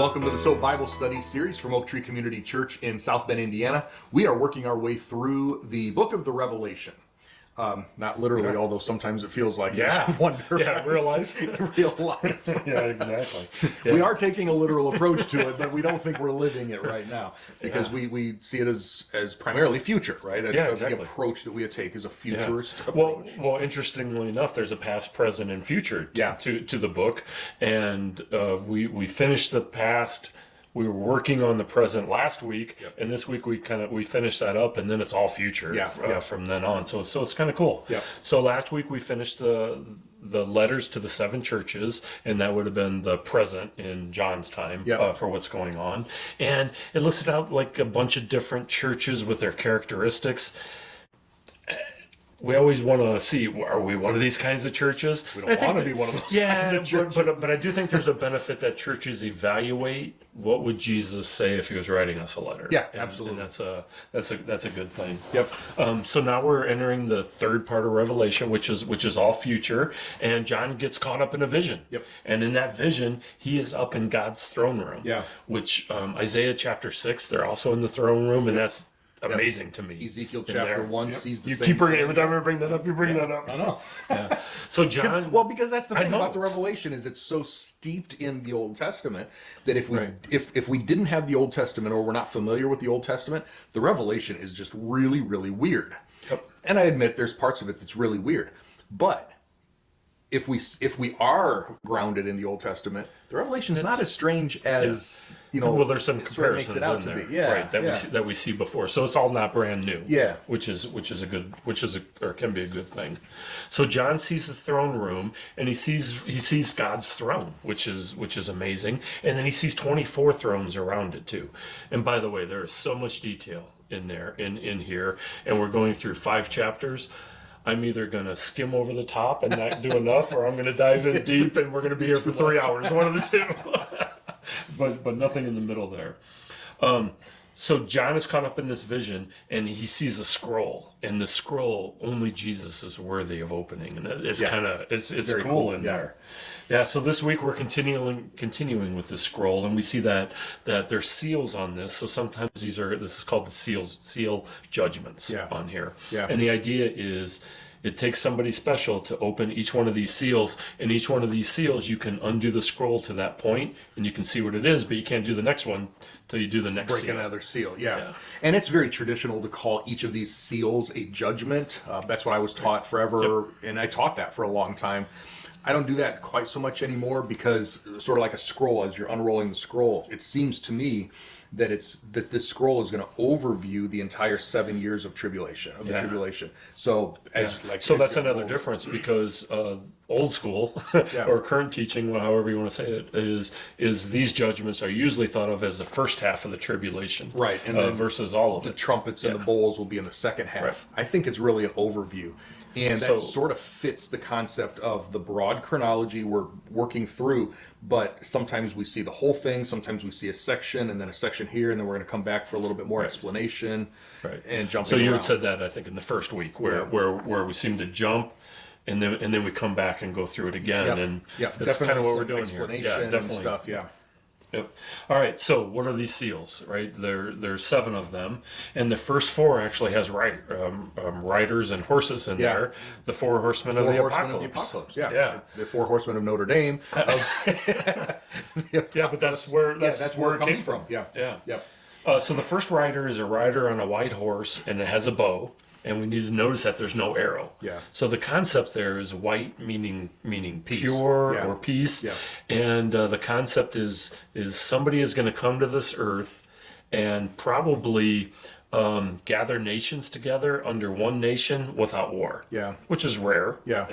Welcome to the SOAP Bible Study series from Oak Tree Community Church in South Bend, Indiana. We are working our way through the book of the Revelation. Not literally, although sometimes it feels like it's wonder. Yeah, real life. Real life. Yeah, exactly. Yeah. We are taking a literal approach to it, but we don't think we're living it right now because we see it as primarily future, right? That's exactly. The approach that we take is a futurist Well, approach. interestingly enough, there's a past, present, and future Yeah. to the book, and we finished the past. We were working on the present last week, and this week we finished that up, and then it's all future from then on. So it's kind of cool. Yeah. So last week we finished the letters to the 7 churches, and that would have been the present in John's time for what's going on, and it listed out like a bunch of different churches with their characteristics. We always want to see, are we one of these kinds of churches? We don't want to be one of those kinds of churches. But I do think there's a benefit that churches evaluate what would Jesus say if he was writing us a letter. Yeah, absolutely. And that's a good thing. Yep. So now we're entering the third part of Revelation, which is all future, and John gets caught up in a vision. Yep. And in that vision, he is up in God's throne room. Yeah. Which Isaiah chapter 6, they're also in the throne room, and that's amazing to me. Ezekiel chapter 1 sees the You same keep bringing thing. every time I bring that up, you bring that up. I know. So John, Because that's the I thing know. about the Revelation is it's so steeped in the Old Testament that if we Right. if we didn't have the Old Testament or we're not familiar with the Old Testament, the Revelation is just really, really weird. Yep. And I admit there's parts of it that's really weird. But if we are grounded in the Old Testament, the Revelation is not as strange as well, there's some it sort of makes comparisons it out in to there, be. Yeah, right? That we see before. So it's all not brand new. Yeah. which is or can be a good thing. So John sees the throne room, and he sees God's throne, which is amazing, and then he sees 24 thrones around it too. And by the way, there is so much detail in there in here, and we're going through 5 chapters. I'm either going to skim over the top and not do enough, or I'm going to dive in deep, and we're going to be here for 3 hours, one of the two. but nothing in the middle there. So John is caught up in this vision, and he sees a scroll, and the scroll only Jesus is worthy of opening, and it's it's Very cool cool, in yeah. there. Yeah. So this week we're continuing with this scroll, and we see that there's seals on this. So sometimes this is called the seal judgments on here. Yeah. And the idea is, it takes somebody special to open each one of these seals, and each one of these seals, you can undo the scroll to that point, and you can see what it is, but you can't do the next one till you do the next break seal. another seal. Yeah. And it's very traditional to call each of these seals a judgment. That's what I was taught forever, and I taught that for a long time. I don't do that quite so much anymore because sort of like a scroll, as you're unrolling the scroll, it seems to me that this scroll is going to overview the entire 7 years of tribulation, the tribulation. So So that's another difference, because old school or current teaching, however you want to say it, is these judgments are usually thought of as the first half of the tribulation, right? And then versus all of the it. trumpets and the bowls will be in the second half. Right. I think it's really an overview, and that sort of fits the concept of the broad chronology we're working through. But sometimes we see the whole thing, sometimes we see a section, and then a section here, and then we're going to come back for a little bit more explanation, and jumping So you around. had said that, I think, in the first week, where we seem to jump, and then we come back and go through it again, and that's kind of what we're doing here. Explanation Yeah, definitely. and stuff. Yeah. Yep. All right. So what are these seals? Right. There's 7 of them, and the first 4 actually has riders and horses in there. The 4 horsemen of the apocalypse. Yeah. The 4 horsemen of Notre Dame. Yeah, but that's where it comes came from. Yeah. Yeah. Yep. So the first rider is a rider on a white horse, and it has a bow. And we need to notice that there's no arrow. Yeah. So the concept there is white, meaning Peace. pure Yeah. or peace. Yeah. And the concept is somebody is going to come to this earth and probably gather nations together under one nation without war. Yeah. Which is rare. Yeah.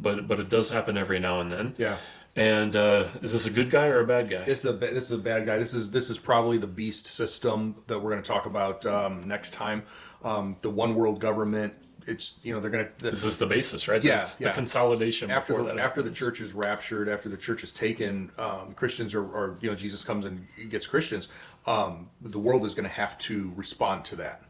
But it does happen every now and then. Yeah. And is this a good guy or a bad guy? This is a bad guy. This is probably the beast system that we're going to talk about next time. The one world government. It's they're going to. This is the basis, right? Yeah, The consolidation after before after the happens. church is raptured, after the church is taken, Christians or Jesus comes and gets Christians. The world is going to have to respond to that,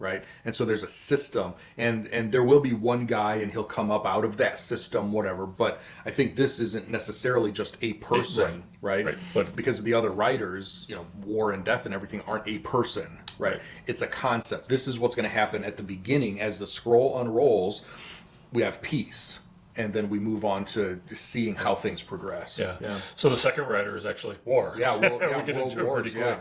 right? And so there's a system, and there will be one guy, and he'll come up out of that system, whatever. But I think this isn't necessarily just a person, right? Right. But because the other writers, war and death and everything aren't a person, right? It's a concept. This is what's going to happen at the beginning as the scroll unrolls. We have peace, and then we move on to seeing how things progress. Yeah. So the second rider is actually war. Yeah, we get world into it wars, pretty quick.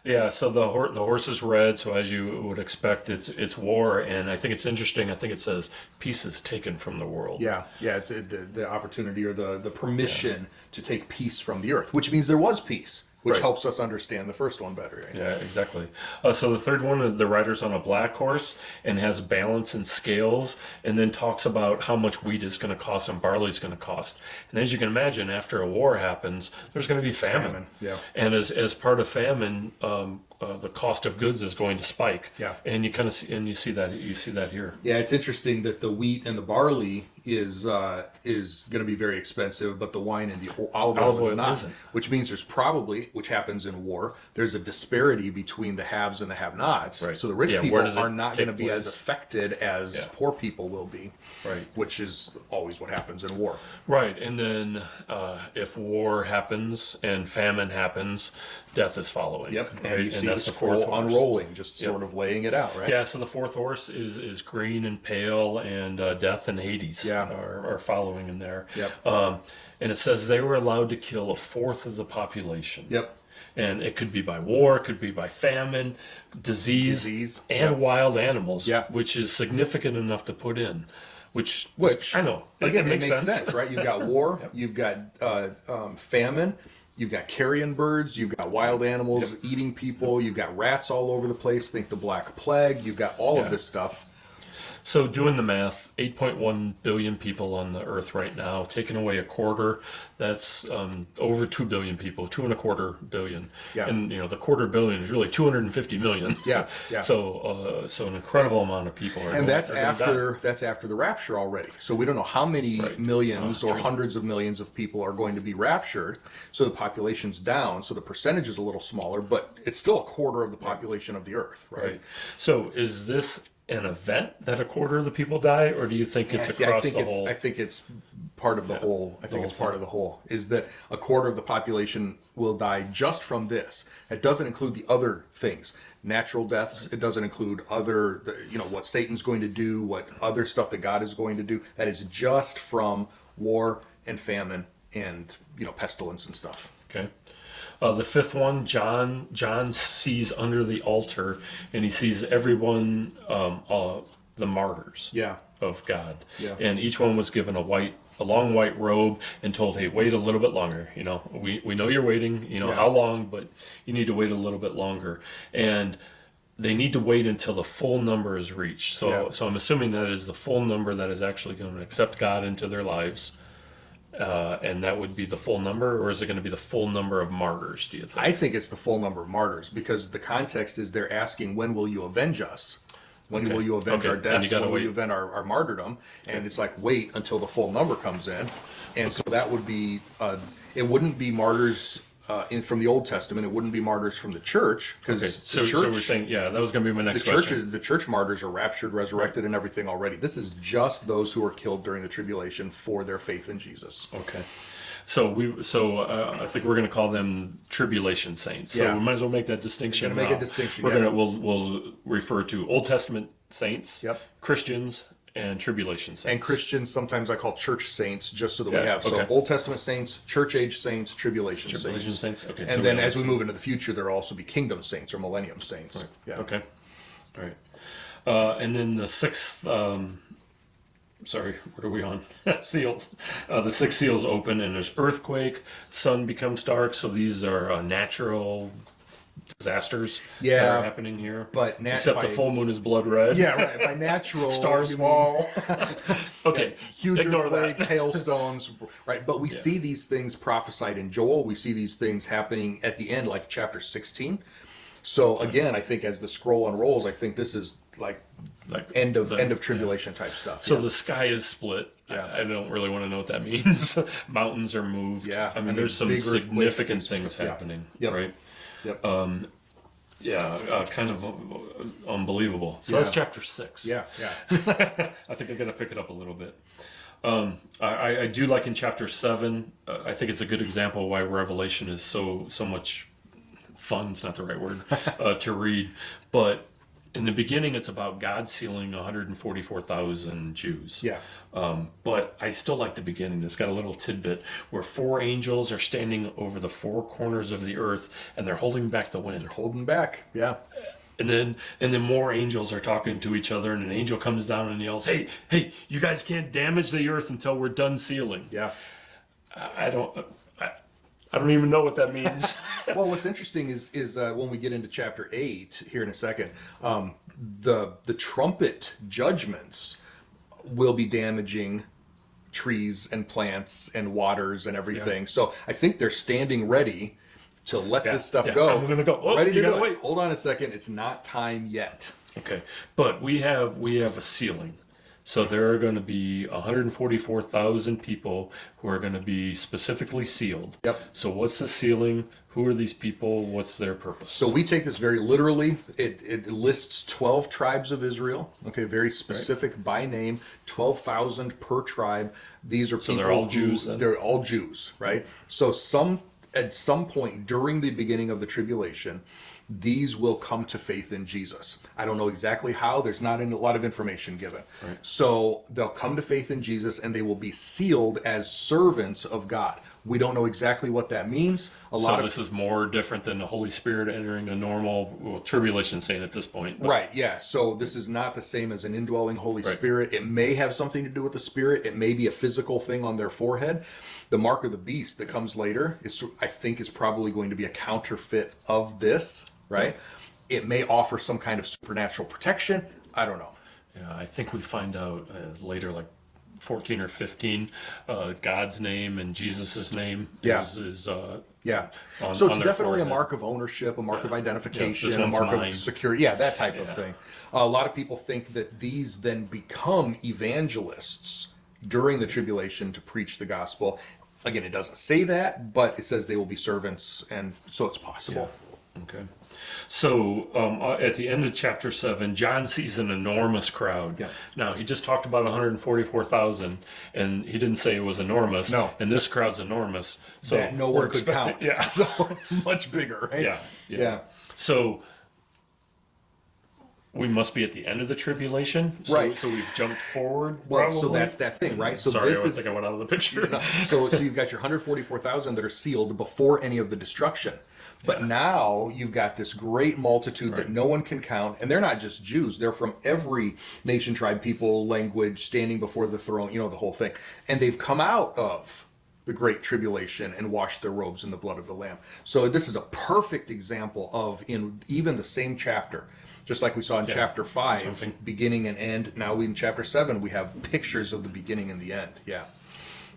Yeah. So the horse is red. So as you would expect, it's war, and I think it's interesting. I think it says peace is taken from the world. Yeah. It's the opportunity or the permission to take peace from the earth, which means there was peace, which Right. helps us understand the first one better. Right? Yeah, exactly. So the third one, the rider's on a black horse and has balance and scales, and then talks about how much wheat is going to cost and barley is going to cost. And as you can imagine, after a war happens, there's going to be famine. Yeah. And as part of famine, the cost of goods is going to spike. Yeah. And you kind of see that here. Yeah, it's interesting that the wheat and the barley is going to be very expensive, but the wine and the olive oil is not. isn't. Which means there's probably, which happens in war, there's a disparity between the haves and the have-nots. Right. So the rich Yeah, people where does it are not going to take be as place? affected as Yeah. poor people will be. Right. Which is always what happens in war. Right, and then if war happens and famine happens, death is following. Yep. Right? And you see the that's scroll horse. unrolling, just sort of laying it out, right? Yeah, so the fourth horse is green and pale, and death and Hades are following in there. Yep. And it says they were allowed to kill a fourth of the population. Yep. And it could be by war, it could be by famine, disease. And wild animals, Yep. which is significant enough to put in. Which I know. Again, it makes sense. right? You've got war, you've got famine, you've got carrion birds, you've got wild animals eating people, you've got rats all over the place. Think the Black Plague. You've got all of this stuff. So doing the math, 8.1 billion people on the earth right now, taking away a quarter, that's over 2 billion people, 2.25 billion. Yeah. And the quarter billion is really 250 million. Yeah. So an incredible amount of people are. And that's gonna die. after the rapture already. So we don't know how many millions or hundreds of millions of people are going to be raptured. So the population's down. So the percentage is a little smaller, but it's still a quarter of the population of the earth, right? So is this an event that a quarter of the people die, or do you think it's across the whole? I think it's part of the whole. I think it's part of the whole. Is that a quarter of the population will die just from this? It doesn't include the other things, natural deaths. It doesn't include other, what Satan's going to do, what other stuff that God is going to do. That is just from war and famine and pestilence and stuff. Okay. The fifth one, John sees under the altar, and he sees everyone, the martyrs of God. Yeah. And each one was given a long white robe and told, hey, wait a little bit longer. We know you're waiting, how long, but you need to wait a little bit longer. And they need to wait until the full number is reached. So I'm assuming that is the full number that is actually going to accept God into their lives. And that would be the full number, or is it going to be the full number of martyrs, do you think? I think it's the full number of martyrs, because the context is they're asking, when will you avenge us? When will you avenge our deaths? When will you avenge our martyrdom? And it's like, wait until the full number comes in. And so that would be, it wouldn't be martyrs from the Old Testament. It wouldn't be martyrs from the church, because so we're saying, that was going to be my next question. The church martyrs are raptured, resurrected, and everything already. This is just those who are killed during the tribulation for their faith in Jesus. Okay. So I think we're going to call them tribulation saints. So we might as well make that distinction. Make a distinction. We'll refer to Old Testament saints, Christians, and tribulation saints. And Christians, sometimes I call church saints, just so that we have Old Testament saints, church age saints, tribulation saints. Okay. And then as we move into the future, there will also be kingdom saints or millennium saints. Right. Yeah. Okay. All right. And then the sixth. Sorry, what are we on? Seals. The six seals open, and there's earthquake. Sun becomes dark. So these are natural disasters that are happening here. But except the full moon is blood red. Yeah, right. By natural, stars fall. Okay, huge ignore earthquakes, that. hailstones, right? But we see these things prophesied in Joel. We see these things happening at the end, like chapter 16. So again, I think as the scroll unrolls, I think this is like end of tribulation type stuff. So the sky is split. I don't really want to know what that means. Mountains are moved. Yeah. I mean, there's some significant things happening, right? Yep. kind of unbelievable. So that's chapter 6. Yeah. I think I got to pick it up a little bit. I do like in chapter 7. I think it's a good example of why Revelation is so much fun. It's not the right word to read, but in the beginning, it's about God sealing 144,000 Jews. Yeah. But I still like the beginning. It's got a little tidbit where 4 angels are standing over the 4 corners of the earth, and they're holding back the wind. Holding back. Yeah. And then more angels are talking to each other, and an angel comes down and yells, "Hey, you guys can't damage the earth until we're done sealing." Yeah. I don't even know what that means. Well, what's interesting is when we get into chapter 8 here in a second, the trumpet judgments will be damaging trees and plants and waters and everything. So I think they're standing ready to let this stuff go. I'm gonna go. Oh, ready you to gotta do it. wait. Hold on a second. It's not time yet. Okay, but we have a sealing. So there are going to be 144,000 people who are going to be specifically sealed. Yep. So what's the sealing? Who are these people? What's their purpose? So we take this very literally. It lists 12 tribes of Israel. Okay, very specific by name. 12,000 per tribe. These are people. they're all Jews then? They're all Jews, right? So at some point during the beginning of the tribulation, these will come to faith in Jesus. I don't know exactly how. There's not a lot of information given. Right. So they'll come to faith in Jesus, and they will be sealed as servants of God. We don't know exactly what that means. This is more different than the Holy Spirit entering a normal tribulation saint at this point. Right, yeah. So this is not the same as an indwelling Holy Spirit. It may have something to do with the Spirit. It may be a physical thing on their forehead. The mark of the beast that comes later I think is probably going to be a counterfeit of this, right? It may offer some kind of supernatural protection. I don't know. Yeah, I think we find out later, like 14 or 15, God's name and Jesus's name is yeah. On, so it's on definitely forehead. a mark of ownership, a mark of identification, this a one's mark mine. of security. Yeah, that type of thing. A lot of people think that these then become evangelists during the tribulation to preach the gospel. Again, it doesn't say that, but it says they will be servants, and so it's possible. Okay. So at the end of chapter 7, John sees an enormous crowd. Yeah. Now, he just talked about 144,000, and he didn't say it was enormous. No. And this crowd's enormous. So That no one could count. Yeah. So much bigger, right? Yeah. So we must be at the end of the tribulation. Right. So we've jumped forward. Well, probably. so that's that thing, right? So Sorry, this I is think I went out of the picture. No. So you've got your 144,000 that are sealed before any of the destruction. But now you've got this great multitude that no one can count, and they're not just Jews. They're from every nation, tribe, people, language, standing before the throne, the whole thing. And they've come out of the great tribulation and washed their robes in the blood of the Lamb. So this is a perfect example of, in even the same chapter, just like we saw in chapter 5, beginning and end. Now in chapter 7, we have pictures of the beginning and the end. Yeah.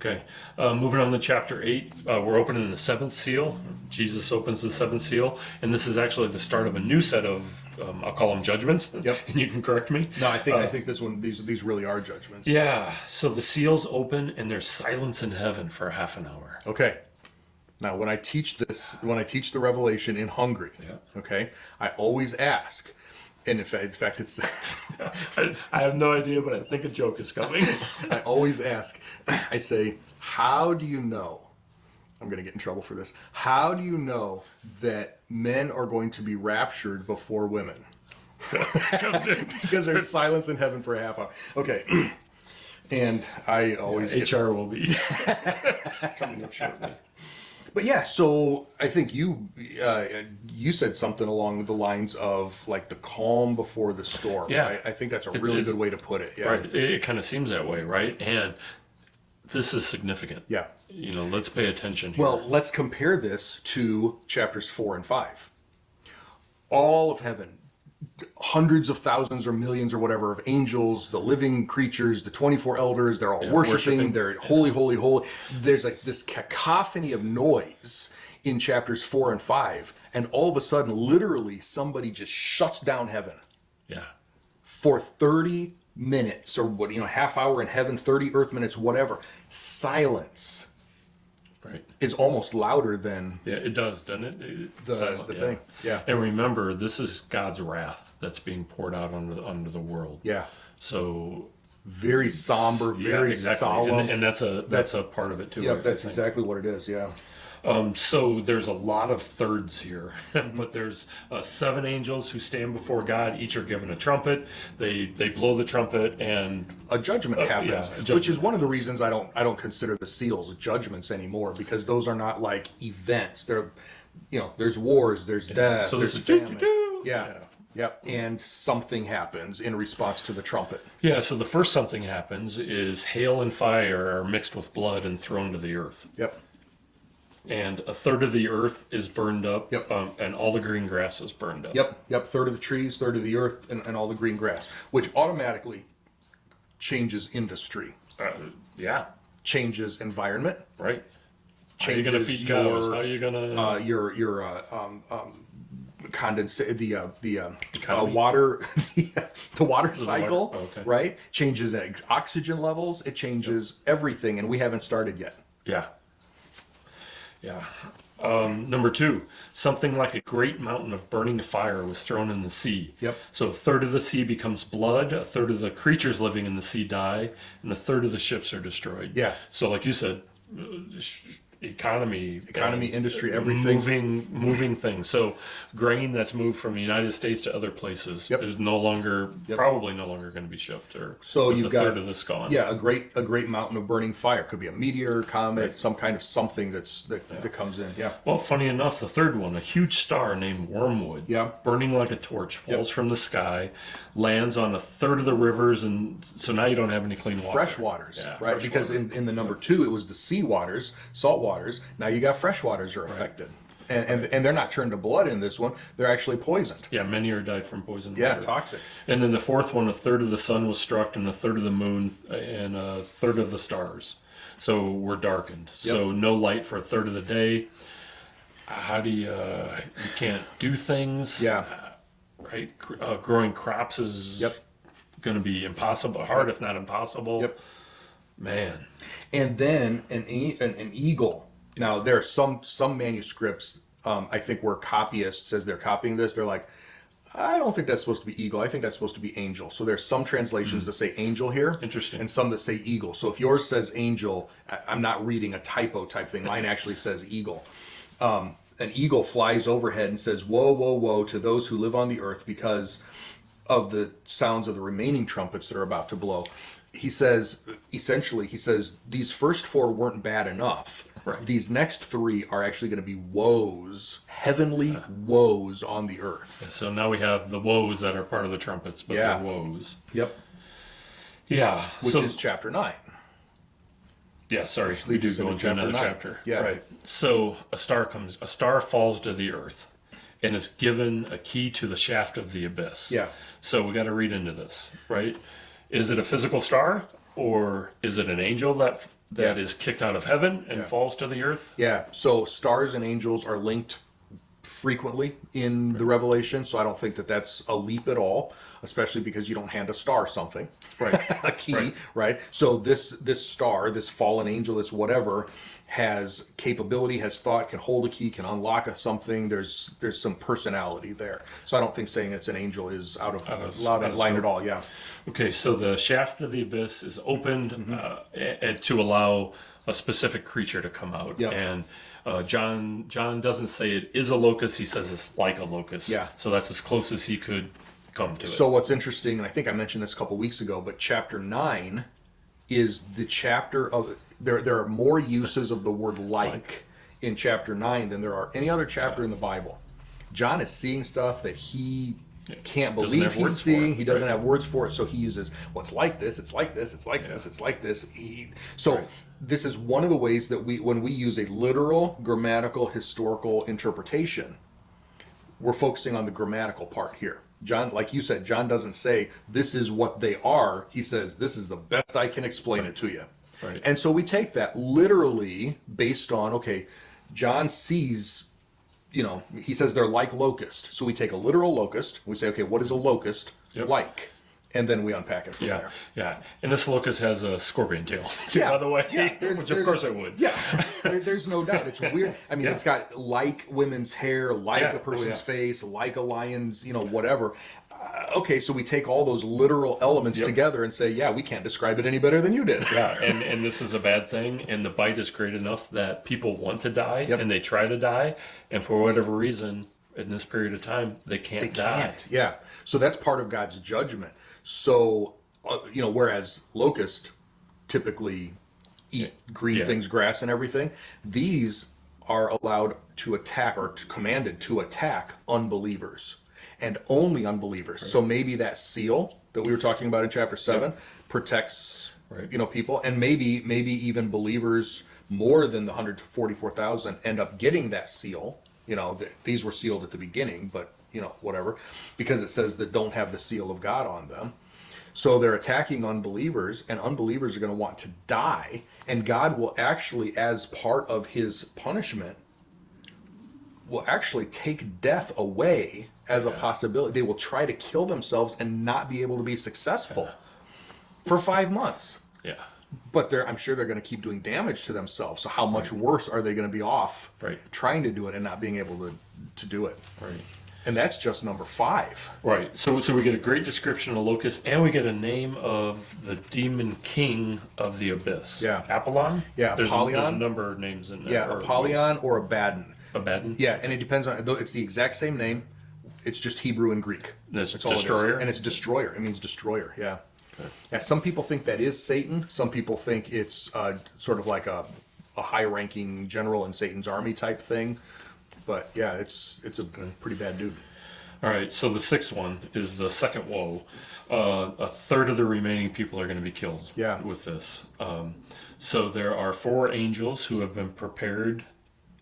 Okay, moving on to chapter 8, we're opening the 7th seal. Jesus opens the 7th seal, and this is actually the start of a new set of, I'll call them judgments, Yep. and you can correct me. No, I think this one, these really are judgments. Yeah, so the seals open, and there's silence in heaven for half an hour. Okay. Now, when I teach the Revelation in Hungary, okay, I always ask, and in fact, it's I have no idea, but I think a joke is coming. I always ask, I say, how do you know? I'm going to get in trouble for this. How do you know that men are going to be raptured before women? Because there's silence in heaven for a half hour. Okay. And I always HR will be coming up shortly. But yeah, so I think you said something along the lines of like the calm before the storm. Yeah. Right? I think that's a really good way to put it. Yeah. Right. It kind of seems that way, right? And this is significant. Yeah. Let's pay attention here. Well, let's compare this to chapters 4 and 5. All of heaven, hundreds of thousands or millions or whatever of angels, the living creatures, the 24 elders, they're all worshiping. They're holy, holy, holy. There's like this cacophony of noise in chapters 4 and 5. And all of a sudden, literally, somebody just shuts down heaven. Yeah. For 30 minutes or half hour in heaven, 30 earth minutes, whatever. Silence. Right. is almost louder than Yeah, it does, doesn't it? It's silent, the thing. Yeah. And remember, this is God's wrath that's being poured out onto the world. Yeah. So Very somber, very solemn. and that's a part of it too. Yep, I that's think. exactly what it is. Yeah. So there's a lot of thirds here, but there's 7 angels who stand before God. Each are given a trumpet. They blow the trumpet, and A judgment happens, yeah, a judgment which is one of the happens. reasons I don't consider the seals judgments anymore, because those are not like events. They're, there's wars, there's death, So this there's is famine. doo-doo-doo. Yeah. Yeah. Yep. And something happens in response to the trumpet. Yeah. So the first something happens is hail and fire are mixed with blood and thrown to the earth, Yep. and a third of the earth is burned up. Yep. And all the green grass is burned up. Yep. Third of the trees, third of the earth, and all the green grass, which automatically changes industry, Yeah. changes environment, Right. How are you gonna changes feed cows? your How are you gonna? your condensate the Economy? water the water cycle, water? Okay. right? Changes oxygen levels. It changes everything, and we haven't started yet. Yeah. Yeah. Number 2, something like a great mountain of burning fire was thrown in the sea. Yep. So a third of the sea becomes blood, a third of the creatures living in the sea die, and a third of the ships are destroyed. Yeah. So like you said, economy, Industry, everything. moving things. So grain that's moved from the United States to other places Yep. is probably no longer going to be shipped, or So with you've a got third of this gone. Yeah, a great mountain of burning fire. Could be a meteor, comet, some kind of something that comes in. Yeah. Well, funny enough, the third one, a huge star named Wormwood, Yeah. burning like a torch, falls from the sky, lands on a third of the rivers, and so now you don't have any clean water. Fresh waters, Yeah, right? fresh Because water. in the number 2, it was the sea waters, salt waters. Now you got fresh waters are affected, and they're not turned to blood in this one. They're actually poisoned. Yeah, many are died from poison Yeah, water. toxic. And then the fourth one, a third of the sun was struck, and a third of the moon, and a third of the stars. So we're darkened. So no light for a third of the day. How do you can't do things. Yeah. Right? Growing crops is Yep. going to be impossible, hard if not impossible. Yep. Man. And then an eagle. Now there are some manuscripts, I think, where copyists, as they're copying this, they're like, I don't think that's supposed to be eagle. I think that's supposed to be angel. So there's some translations that say angel here. Interesting. And some that say eagle. So if yours says angel, I'm not reading a typo type thing. Mine actually says eagle. An eagle flies overhead and says, woe, woe, woe to those who live on the earth because of the sounds of the remaining trumpets that are about to blow. He says, essentially, these first 4 weren't bad enough. Right. These next 3 are actually going to be woes, heavenly woes on the earth. So now we have the woes that are part of the trumpets, but Yeah. they're woes. Yep. Yeah. Which so is chapter 9. yeah, sorry, we leads do us go into into another chapter 9. chapter. Yeah. Right. So a star falls to the earth and is given a key to the shaft of the abyss. Yeah. So we got to read into this, right? Is it a physical star, or is it an angel that Yeah. is kicked out of heaven and Yeah. falls to the earth? Yeah, so stars and angels are linked frequently in the Revelation, so I don't think that that's a leap at all, especially because you don't hand a star something, Right. a key, right? So this star, this fallen angel, this whatever, has capability, has thought, can hold a key, can unlock something. There's some personality there. So I don't think saying it's an angel is out of line scope. at all. Yeah, Okay, so the shaft of the abyss is opened Mm-hmm. to allow a specific creature to come out. Yep. And John doesn't say it is a locust. He says it's like a locust. Yeah. So that's as close as he could come to So it. what's interesting, and I think I mentioned this a couple weeks ago, but chapter 9 is the chapter of there are more uses of the word like in chapter 9 than there are any other chapter in the Bible. John is seeing stuff that he can't Doesn't believe have he's words for seeing. it, He doesn't right. have words for it, so he uses what's like this, it's like this, it's like this, it's like this. So Right. this is one of the ways that when we use a literal, grammatical, historical interpretation, we're focusing on the grammatical part here. John, like you said, John doesn't say this is what they are. He says this is the best I can explain it to you. Right. And so we take that literally based on, okay, John sees, he says they're like locust. So we take a literal locust. We say, okay, what is a locust Yep. like? and then we unpack it from Yeah, there. yeah. And this locust has a scorpion tail, too, Yeah, by the way, yeah, which of course it would. Yeah, there's no doubt. It's weird. I mean, Yeah. it's got like women's hair, like Yeah. a person's Oh, face, like a lion's, whatever. Okay, so we take all those literal elements together and say, yeah, we can't describe it any better than you did. Yeah, and this is a bad thing, and the bite is great enough that people want to die, and they try to die, and for whatever reason, in this period of time, they can't die. Can't. Yeah. So that's part of God's judgment. So, whereas locusts typically eat green things, grass and everything, these are allowed to attack or commanded to attack unbelievers and only unbelievers. Right. So maybe that seal that we were talking about in chapter 7 protects people, and maybe even believers more than the 144,000 end up getting that seal. These were sealed at the beginning, but whatever, because it says that don't have the seal of God on them. So they're attacking unbelievers, and unbelievers are going to want to die, and God will actually, as part of his punishment, will actually take death away as a possibility. They will try to kill themselves and not be able to be successful for 5 months. Yeah. But I'm sure they're going to keep doing damage to themselves. So how much worse are they going to be off trying to do it and not being able to do it? Right. And that's just number 5. Right. So we get a great description of locust, and we get a name of the demon king of the abyss. Yeah. Apollyon? Yeah, There's Apollyon. a number of names in there. Yeah, Apollyon or Abaddon. Abaddon? Yeah, and it depends on, though it's the exact same name. It's just Hebrew and Greek. That's all it is. destroyer? And it's destroyer. It means destroyer, yeah. Okay. Yeah, some people think that is Satan. Some people think it's sort of like a high-ranking general in Satan's army type thing. But yeah, it's a pretty bad dude. All right, so the 6th one is the second woe. A third of the remaining people are going to be killed with this. So there are 4 angels who have been prepared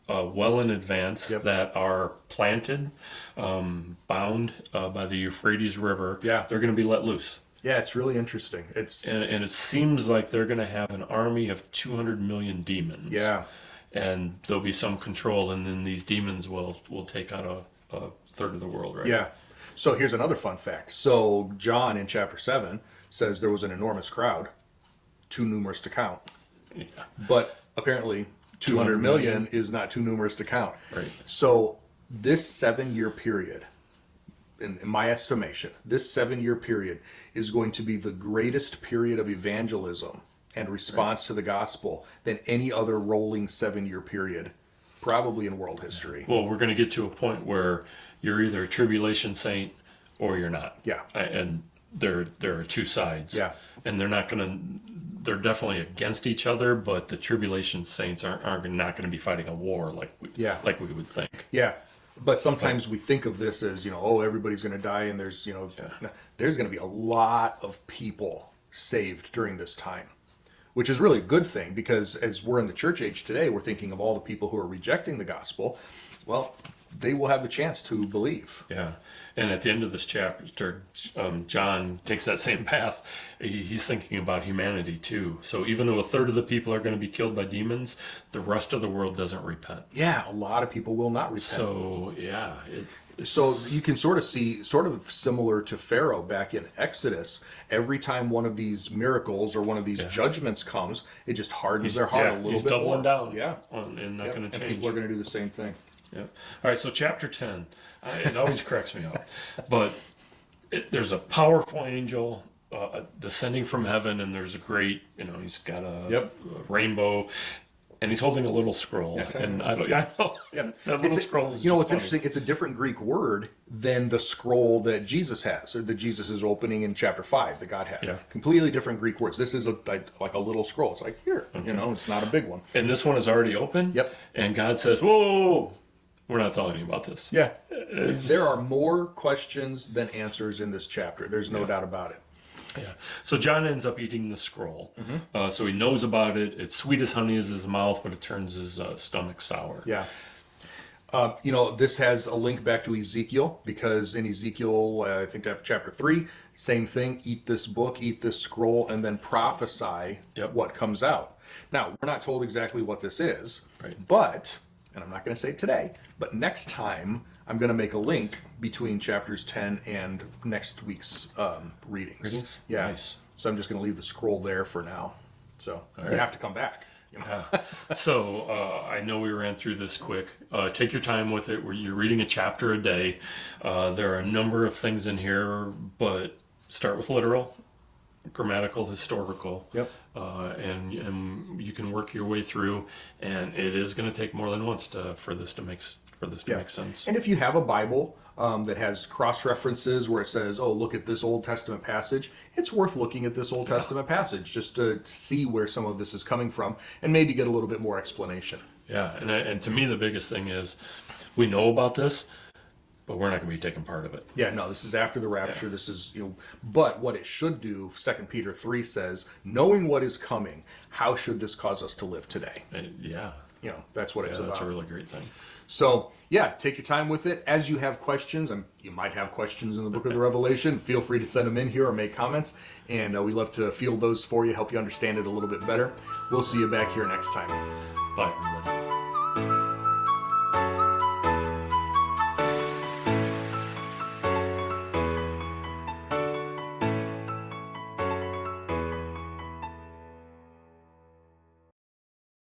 well in advance that are planted, bound by the Euphrates River. Yeah. They're going to be let loose. Yeah, it's really interesting. And it seems like they're going to have an army of 200 million demons. Yeah. And there'll be some control, and then these demons will take out a third of the world, right? Yeah. So here's another fun fact. So John in chapter 7 says there was an enormous crowd, too numerous to count. Yeah. But apparently 200 million is not too numerous to count. Right. So this 7-year period, in my estimation, this 7-year period is going to be the greatest period of evangelism and response to the gospel than any other rolling 7-year period, probably in world history. Well, we're going to get to a point where you're either a tribulation saint or you're not. Yeah. And there are two sides. Yeah. And they're definitely against each other, but the tribulation saints aren't not going to be fighting a war like we would think. Yeah. But sometimes we think of this as, everybody's going to die, and there's going to be a lot of people saved during this time, which is really a good thing, because as we're in the church age today, we're thinking of all the people who are rejecting the gospel. Well, they will have the chance to believe. Yeah. And at the end of this chapter, John takes that same path. He's thinking about humanity too. So even though a third of the people are going to be killed by demons, the rest of the world doesn't repent. Yeah, a lot of people will not repent. So, yeah. So you can sort of see, sort of similar to Pharaoh back in Exodus, every time one of these miracles or one of these judgments comes, it just hardens their heart a little bit more. He's doubling down. Yeah. And not going to change. And people are going to do the same thing. Yeah. All right, so chapter 10, it always cracks me up. But there's a powerful angel descending from heaven, and there's a great, he's got a rainbow, and he's holding a little scroll. And I know. Yeah. That little scroll is what's funny. interesting, it's a different Greek word than the scroll that Jesus has, or that Jesus is opening in chapter 5 that God has. Yeah. Completely different Greek words. This is like a little scroll. It's like, here, it's not a big one. And this one is already open. Yep. And God says, whoa, we're not talking about this. Yeah. There are more questions than answers in this chapter. There's no doubt about it. Yeah. So John ends up eating the scroll. So he knows about it. It's sweet as honey as his mouth, but it turns his stomach sour. Yeah. This has a link back to Ezekiel, because in Ezekiel, I think chapter 3, same thing, eat this book, eat this scroll, and then prophesy what comes out. Now, we're not told exactly what this is, but, and I'm not going to say it today, but next time I'm going to make a link between chapters 10 and next week's readings. Readings? Yeah. Nice. So I'm just going to leave the scroll there for now. So you have to come back. So I know we ran through this quick. Take your time with it. You're reading a chapter a day. There are a number of things in here, but start with literal, grammatical, historical. Yep. And you can work your way through, and it is going to take more than once for this to make sense. And if you have a Bible that has cross references where it says, "Oh, look at this Old Testament passage," it's worth looking at this Old Testament passage just to see where some of this is coming from and maybe get a little bit more explanation. Yeah, and to me the biggest thing is we know about this, but we're not going to be taking part of it. Yeah, no, this is after the rapture. This is, but what it should do, 2 Peter 3 says, knowing what is coming, how should this cause us to live today? Yeah. That's what it's about. That's a really great thing. So, yeah, take your time with it. As you have questions, you might have questions in the book of the Revelation, feel free to send them in here or make comments. And we love to field those for you, help you understand it a little bit better. We'll see you back here next time. Bye, everybody.